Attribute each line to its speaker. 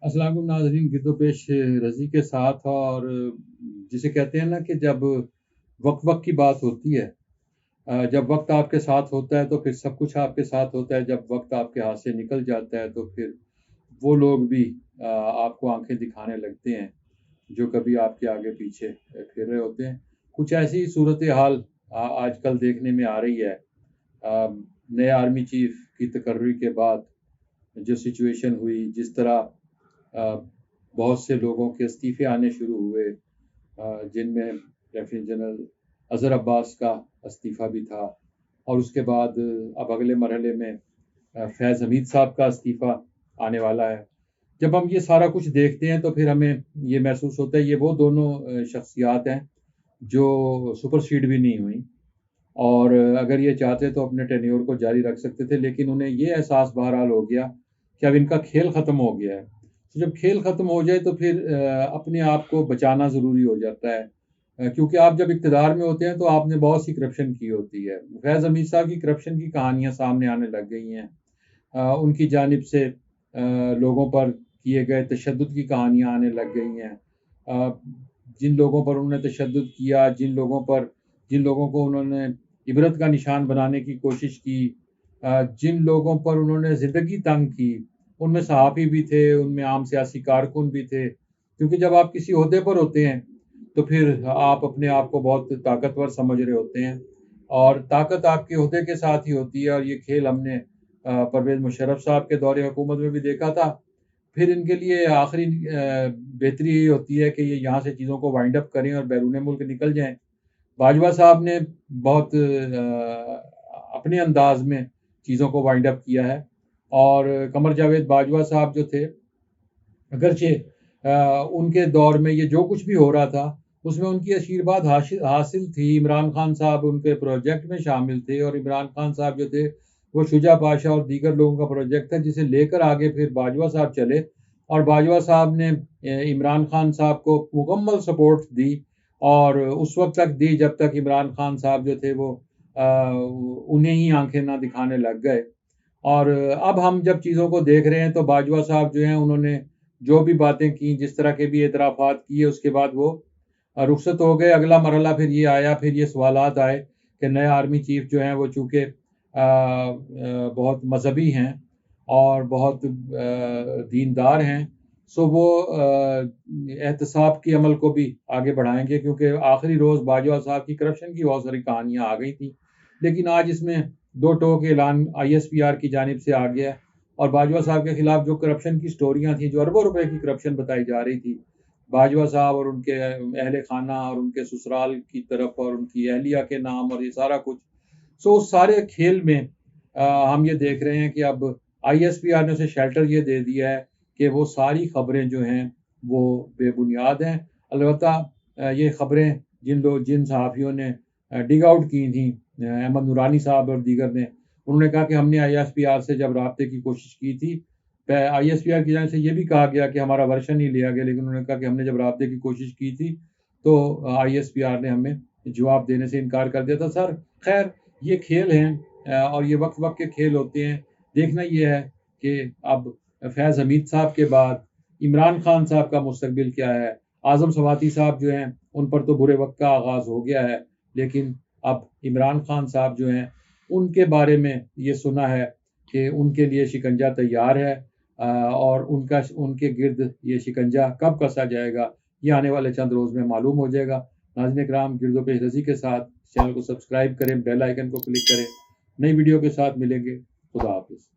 Speaker 1: अस्सलाम वालेकुम नाज़रीन, गिरदो पेश रज़ी के साथ। और जिसे कहते हैं ना कि जब वक्त वक्त की बात होती है, जब वक्त आपके साथ होता है तो फिर सब कुछ आपके साथ होता है। जब वक्त आपके हाथ से निकल जाता है तो फिर वो लोग भी आपको आंखें दिखाने लगते हैं जो कभी आपके आगे पीछे फिर रहे होते हैं। कुछ ऐसी सूरत हाल आजकल देखने में आ रही है। नए आर्मी चीफ की तकर्री के बाद जो सिचुएशन हुई, जिस तरह बहुत से लोगों के इस्तीफ़े आने शुरू हुए, जिनमें लेफ्टिनेंट जनरल अज़हर अब्बास का इस्तीफ़ा भी था, और उसके बाद अब अगले मरहले में फैज़ हमीद साहब का इस्तीफ़ा आने वाला है। जब हम ये सारा कुछ देखते हैं तो फिर हमें ये महसूस होता है ये वो दोनों शख्सियात हैं जो सुपरसीड भी नहीं हुई, और अगर ये चाहते तो अपने टेन्योर को जारी रख सकते थे, लेकिन उन्हें ये एहसास बहरहाल हो गया कि अब इनका खेल ख़त्म हो गया है। तो जब खेल ख़त्म हो जाए तो फिर अपने आप को बचाना ज़रूरी हो जाता है, क्योंकि आप जब इक़्तिदार में होते हैं तो आपने बहुत सी करप्शन की होती है। फैज़ हमीद साहब की करप्शन की कहानियाँ सामने आने लग गई हैं। उनकी जानिब से लोगों पर किए गए तशद्दुद की कहानियाँ आने लग गई हैं। जिन लोगों पर उन्होंने तशद्दुद किया, जिन लोगों को उन्होंने इबरत का निशान बनाने की कोशिश की, जिन लोगों पर उन्होंने ज़िंदगी तंग की, उनमें सहाफ़ी भी थे, उनमें आम सियासी कारकुन भी थे। क्योंकि जब आप किसी ओहदे पर होते हैं तो फिर आप अपने आप को बहुत ताकतवर समझ रहे होते हैं, और ताकत आपके ओहदे के साथ ही होती है। और ये खेल हमने परवेज़ मुशर्रफ साहब के दौरे हुकूमत में भी देखा था। फिर इनके लिए आखिरी बेहतरी यही होती है कि ये यहाँ से चीज़ों को वाइंड अप करें और बैरून मुल्क निकल जाएँ। बाजवा साहब ने बहुत अपने अंदाज में चीज़ों को वाइंड अप किया है, और कमर जावेद बाजवा साहब जो थे, अगरचे उनके दौर में ये जो कुछ भी हो रहा था उसमें उनकी आशीर्वाद हासिल थी। इमरान खान साहब उनके प्रोजेक्ट में शामिल थे, और इमरान खान साहब जो थे वो शुजा पाशा और दीगर लोगों का प्रोजेक्ट था, जिसे लेकर आगे फिर बाजवा साहब चले। और बाजवा साहब ने इमरान खान साहब को मुकम्मल सपोर्ट दी, और उस वक्त तक दी जब तक इमरान खान साहब जो थे वो उन्हें ही आंखें ना दिखाने लग गए। और अब हम जब चीज़ों को देख रहे हैं तो बाजवा साहब जो हैं उन्होंने जो भी बातें की, जिस तरह के भी एतराफ़ात किए, उसके बाद वो रुखसत हो गए। अगला मरहला फिर ये आया, फिर ये सवालात आए कि नए आर्मी चीफ जो हैं वो चूँकि बहुत मजहबी हैं और बहुत दीनदार हैं, सो वो एहतसाब के अमल को भी आगे बढ़ाएंगे, क्योंकि आखिरी रोज़ बाजवा साहब की करप्शन की बहुत सारी कहानियाँ आ गई थी। लेकिन आज इसमें दो टोक ऐलान ISPR की जानिब से आ गया है, और बाजवा साहब के खिलाफ जो करप्शन की स्टोरियाँ थी, जो अरबों रुपए की करप्शन बताई जा रही थी, बाजवा साहब और उनके अहले खाना और उनके ससुराल की तरफ और उनकी अहलिया के नाम और ये सारा कुछ, सो उस सारे खेल में हम ये देख रहे हैं कि अब ISPR ने उसे शेल्टर ये दे दिया है कि वो सारी खबरें जो हैं वो बेबुनियाद हैं। अलबत्ता ये खबरें जिन सहाफ़ियों ने डिग आउट की थी, अहमद नूरानी साहब और दीगर ने, उन्होंने कहा कि हमने ISPR से जब राब्ते की कोशिश की थी, ISPR की जानिब से ये भी कहा गया कि हमारा वर्शन ही लिया गया, लेकिन उन्होंने कहा कि हमने जब राब्ते की कोशिश की थी तो ISPR ने हमें जवाब देने से इनकार कर दिया था। सर खैर, ये खेल हैं और ये वक्त वक्त के खेल होते हैं। देखना ये है कि अब फैज़ हमीद साहब के बाद इमरान खान साहब का मुस्तकबिल क्या है। आज़म सवाती साहब जो हैं उन पर तो बुरे वक्त का आगाज़ हो गया है, लेकिन अब इमरान खान साहब जो हैं उनके बारे में ये सुना है कि उनके लिए शिकंजा तैयार है, और उनके गिर्द ये शिकंजा कब कसा जाएगा ये आने वाले चंद रोज़ में मालूम हो जाएगा। नाज़रीन इकराम, गिरदो पेश रज़ी के साथ चैनल को सब्सक्राइब करें, बेल आइकन को क्लिक करें। नई वीडियो के साथ मिलेंगे। खुदा हाफिज़।